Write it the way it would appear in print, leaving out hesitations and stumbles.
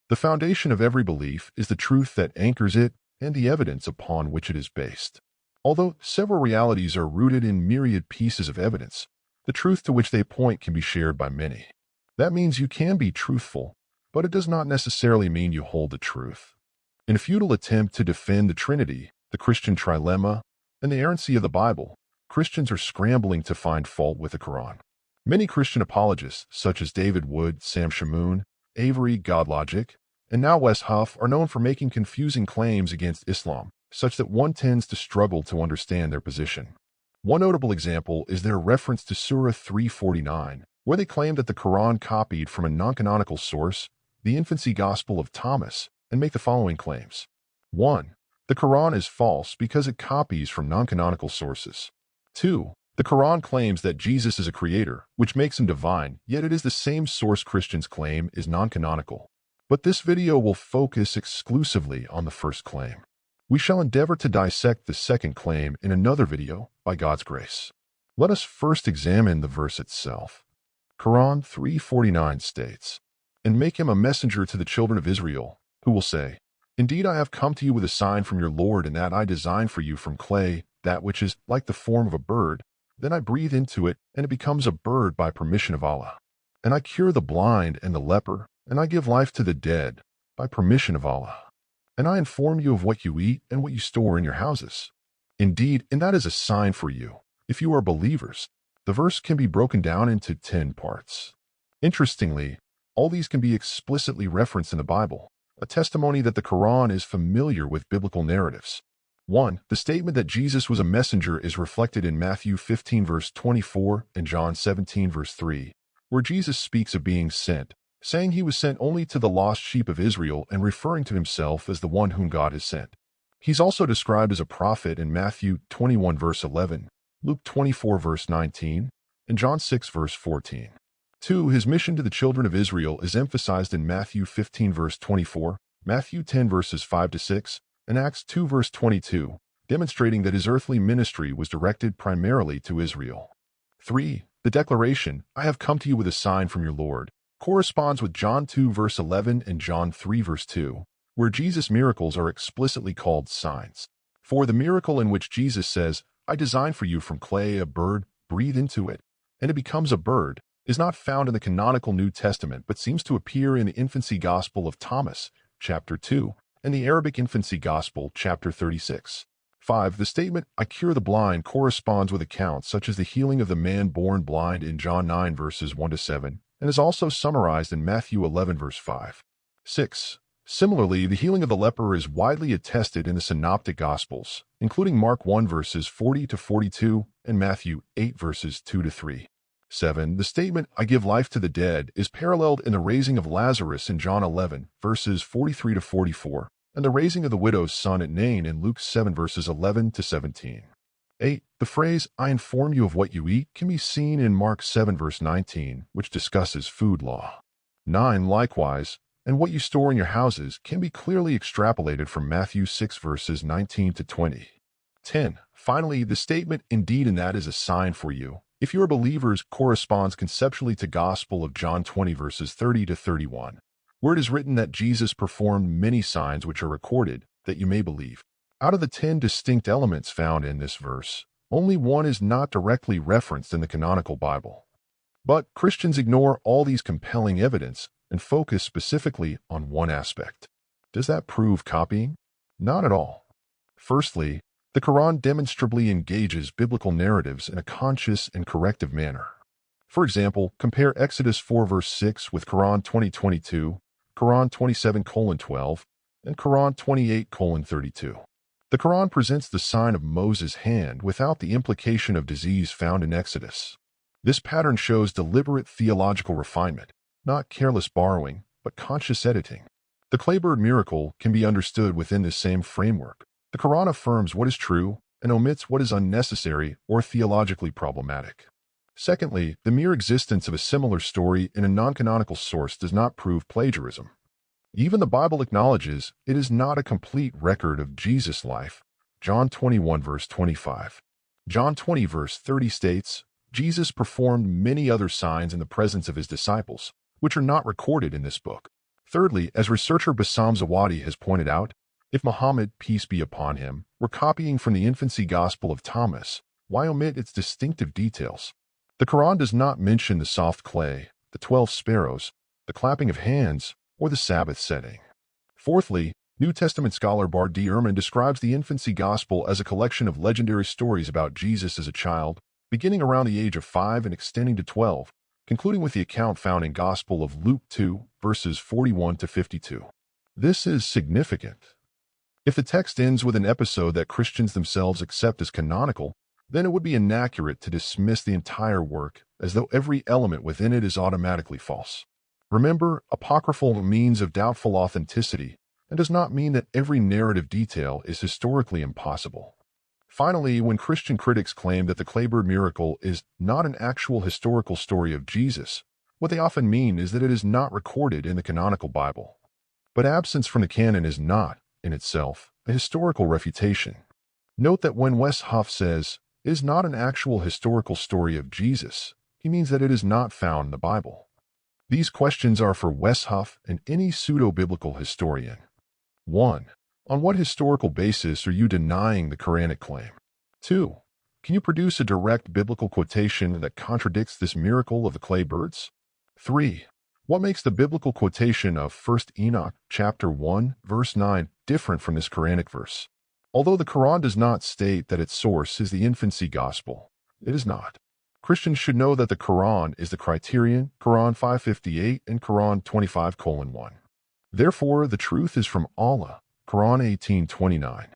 The foundation of every belief is the truth that anchors it and the evidence upon which it is based. Although several realities are rooted in myriad pieces of evidence, the truth to which they point can be shared by many. That means you can be truthful, but it does not necessarily mean you hold the truth. In a futile attempt to defend the Trinity, the Christian trilemma, and the errancy of the Bible, Christians are scrambling to find fault with the Qur'an. Many Christian apologists, such as David Wood, Shamoun, Avery, Godlogic, and now Wes Huff, are known for making confusing claims against Islam, such that one tends to struggle to understand their position. One notable example is their reference to Surah 349, where they claim that the Qur'an copied from a non-canonical source, the Infancy Gospel of Thomas, and make the following claims. 1. The Qur'an is false because it copies from non-canonical sources. 2. The Qur'an claims that Jesus is a creator, which makes him divine, yet it is the same source Christians claim is non-canonical. But this video will focus exclusively on the first claim. We shall endeavor to dissect the second claim in another video, by God's grace. Let us first examine the verse itself. Qur'an 3:49 states, "And make him a messenger to the children of Israel, who will say, Indeed I have come to you with a sign from your Lord, in that I design for you from clay that which is like the form of a bird. Then I breathe into it, and it becomes a bird by permission of Allah. And I cure the blind and the leper, and I give life to the dead by permission of Allah. And I inform you of what you eat and what you store in your houses. Indeed, and that is a sign for you, if you are believers." The verse can be broken down into 10 parts. Interestingly, all these can be explicitly referenced in the Bible, a testimony that the Qur'an is familiar with biblical narratives. 1. The statement that Jesus was a messenger is reflected in Matthew 15 verse 24 and John 17 verse 3, where Jesus speaks of being sent, saying he was sent only to the lost sheep of Israel and referring to himself as the one whom God has sent. He's also described as a prophet in Matthew 21 verse 11, Luke 24 verse 19, and John 6 verse 14. 2. His mission to the children of Israel is emphasized in Matthew 15 verse 24, Matthew 10 verses 5 to 6, and Acts 2 verse 22, demonstrating that his earthly ministry was directed primarily to Israel. 3. The declaration, "I have come to you with a sign from your Lord," corresponds with John 2 verse 11 and John 3 verse 2, where Jesus' miracles are explicitly called signs. 4. The miracle in which Jesus says, "I design for you from clay a bird, breathe into it, and it becomes a bird," is not found in the canonical New Testament but seems to appear in the Infancy Gospel of Thomas, chapter 2, and the Arabic Infancy Gospel, chapter 36. 5. The statement, "I cure the blind," corresponds with accounts such as the healing of the man born blind in John 9 verses 1 to 7, and is also summarized in Matthew 11 verse 5. 6. Similarly, the healing of the leper is widely attested in the Synoptic Gospels, including Mark 1 verses 40 to 42 and Matthew 8 verses 2 to 3. 7. The statement, "I give life to the dead," is paralleled in the raising of Lazarus in John 11 verses 43 to 44, and the raising of the widow's son at Nain in Luke 7 verses 11 to 17. 8. The phrase, "I inform you of what you eat," can be seen in Mark 7 verse 19, which discusses food law. 9. Likewise, "and what you store in your houses," can be clearly extrapolated from Matthew 6 verses 19 to 20. 10. Finally, the statement, "Indeed, and that is a sign for you, if you are believers," corresponds conceptually to Gospel of John 20 verses 30 to 31, where it is written that Jesus performed many signs which are recorded, that you may believe. Out of the 10 distinct elements found in this verse, only one is not directly referenced in the canonical Bible. But Christians ignore all these compelling evidence and focus specifically on one aspect. Does that prove copying? Not at all. Firstly, the Qur'an demonstrably engages biblical narratives in a conscious and corrective manner. For example, compare Exodus 4 verse 6 with Qur'an 20:22, Qur'an 27:12, and Qur'an 28:32. The Qur'an presents the sign of Moses' hand without the implication of disease found in Exodus. This pattern shows deliberate theological refinement, not careless borrowing, but conscious editing. The claybird miracle can be understood within this same framework. The Qur'an affirms what is true and omits what is unnecessary or theologically problematic. Secondly, the mere existence of a similar story in a non-canonical source does not prove plagiarism. Even the Bible acknowledges it is not a complete record of Jesus' life. John 21 verse 25. John 20 verse 30 states, "Jesus performed many other signs in the presence of his disciples, which are not recorded in this book." Thirdly, as researcher Bassam Zawadi has pointed out, if Muhammad, peace be upon him, were copying from the Infancy Gospel of Thomas, why omit its distinctive details? The Qur'an does not mention the soft clay, the 12 sparrows, the clapping of hands, or the Sabbath setting. Fourthly, New Testament scholar Bart D. Ehrman describes the Infancy Gospel as a collection of legendary stories about Jesus as a child, beginning around the age of 5 and extending to 12, concluding with the account found in Gospel of Luke 2, verses 41 to 52. This is significant. If the text ends with an episode that Christians themselves accept as canonical, then it would be inaccurate to dismiss the entire work as though every element within it is automatically false. Remember, apocryphal means of doubtful authenticity and does not mean that every narrative detail is historically impossible. Finally, when Christian critics claim that the Clayburgh miracle is not an actual historical story of Jesus, what they often mean is that it is not recorded in the canonical Bible. But absence from the canon is not, in itself, a historical refutation. Note that when Wes Huff says, "It is not an actual historical story of Jesus," he means that it is not found in the Bible. These questions are for Wes Huff and any pseudo-biblical historian. 1. On what historical basis are you denying the Quranic claim? 2. Can you produce a direct biblical quotation that contradicts this miracle of the clay birds? 3. What makes the biblical quotation of 1 Enoch chapter 1, verse 9 different from this Quranic verse? Although the Quran does not state that its source is the Infancy Gospel, it is not. Christians should know that the Quran is the criterion, Quran 5:58 and Quran 25:1. Therefore, the truth is from Allah, Quran 18:29.